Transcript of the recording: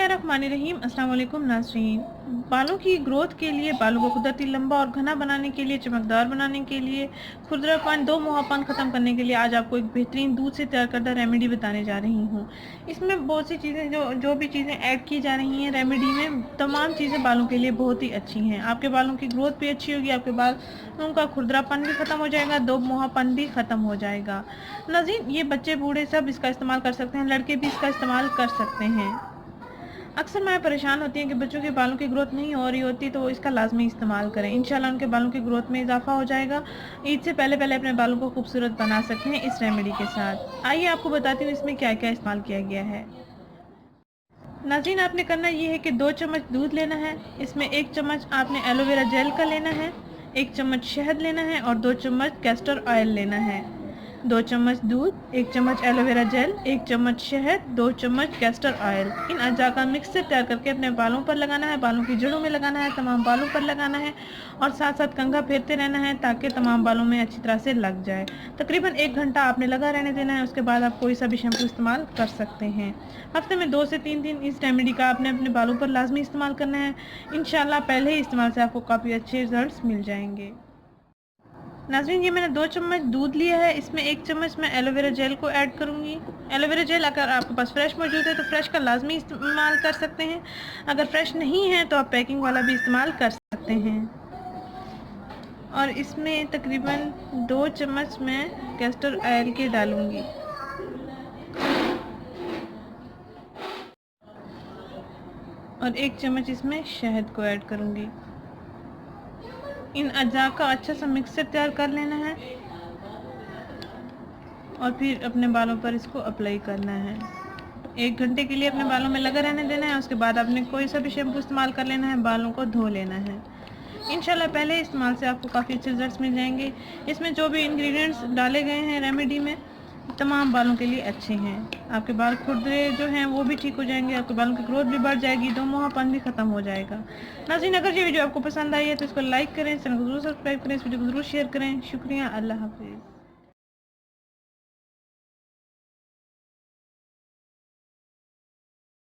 बिस्मिल्लाहिर्रहमानिर्रहीम। अस्सलाम वालेकुम नाज़रीन। बालों की ग्रोथ के लिए, बालों को कुदरती लंबा और घना बनाने के लिए, चमकदार बनाने के लिए, खुरदरापन, दो मुहापन ख़त्म करने के लिए आज आपको एक बेहतरीन दूध से तैयार करदा रेमेडी बताने जा रही हूँ। इसमें बहुत सी चीज़ें जो भी चीज़ें ऐड की जा रही हैं रेमेडी में, तमाम चीज़ें बालों के लिए बहुत ही अच्छी हैं। आपके बालों की ग्रोथ भी अच्छी होगी, आपके बालों का खुरदरापन भी ख़त्म हो जाएगा, दो मुहापन भी ख़त्म हो जाएगा। नाज़रीन, ये बच्चे बूढ़े सब इसका इस्तेमाल कर सकते हैं, लड़के भी इसका इस्तेमाल कर सकते हैं। अक्सर माएँ परेशान होती हैं कि बच्चों के बालों की ग्रोथ नहीं हो रही होती, तो वो इसका लाज़मी इस्तेमाल करें। इंशाल्लाह उनके बालों की ग्रोथ में इजाफ़ा हो जाएगा। ईद से पहले अपने बालों को खूबसूरत बना सकते हैं इस रेमेडी के साथ। आइए आपको बताती हूँ इसमें क्या-क्या इस्तेमाल किया गया है। नाज़रीन, आपने करना ये है कि 2 चम्मच दूध लेना है, इसमें 1 चम्मच आपने एलोवेरा जेल का लेना है, 1 चम्मच शहद लेना है और 2 चम्मच कैस्टर ऑयल लेना है। 2 चम्मच दूध, 1 चम्मच एलोवेरा जेल, 1 चम्मच शहद, 2 चम्मच कैस्टर ऑयल। इन अज्जा का मिक्सचर तैयार करके अपने बालों पर लगाना है, बालों की जड़ों में लगाना है, तमाम बालों पर लगाना है और साथ साथ कंघा फेरते रहना है ताकि तमाम बालों में अच्छी तरह से लग जाए। तकरीबन 1 घंटा आपने लगा रहने देना है, उसके बाद आप कोई सा भी शैम्पू इस्तेमाल कर सकते हैं। हफ्ते में 2 से 3 दिन इस रेमेडी का आपने अपने बालों पर लाजमी इस्तेमाल करना है। इंशाल्लाह पहले ही इस्तेमाल से आपको काफ़ी अच्छे रिजल्ट्स मिल जाएंगे। नाज़रीन, ये मैंने 2 चम्मच दूध लिया है, इसमें 1 चम्मच मैं एलोवेरा जेल को ऐड करूँगी। एलोवेरा जेल अगर आपके पास फ्रेश मौजूद है तो फ्रेश का लाजमी इस्तेमाल कर सकते हैं, अगर फ्रेश नहीं है तो आप पैकिंग वाला भी इस्तेमाल कर सकते हैं। और इसमें तकरीबन 2 चम्मच मैं कैस्टर ऑयल के डालूँगी और 1 चम्मच इसमें शहद को ऐड करूँगी। इन अज्जा का अच्छा सा मिक्सचर तैयार कर लेना है और फिर अपने बालों पर इसको अप्लाई करना है। 1 घंटे के लिए अपने बालों में लगा रहने देना है, उसके बाद आपने कोई सा भी शैम्पू इस्तेमाल कर लेना है, बालों को धो लेना है। इंशाल्लाह पहले इस्तेमाल से आपको काफ़ी अच्छे रिजल्ट्स मिल जाएंगे। इसमें जो भी इंग्रेडिएंट्स डाले गए हैं रेमेडी में, तमाम बालों के लिए अच्छे हैं। आपके बाल खुरदरे जो हैं वो भी ठीक हो जाएंगे, आपके बालों की ग्रोथ भी बढ़ जाएगी, दो मुहापन भी ख़त्म हो जाएगा। नाज़रीन, अगर ये वीडियो आपको पसंद आई है तो इसको लाइक करें, चैनल को ज़रूर सब्सक्राइब करें, इस वीडियो को ज़रूर शेयर करें। शुक्रिया, अल्लाह हाफ़िज़।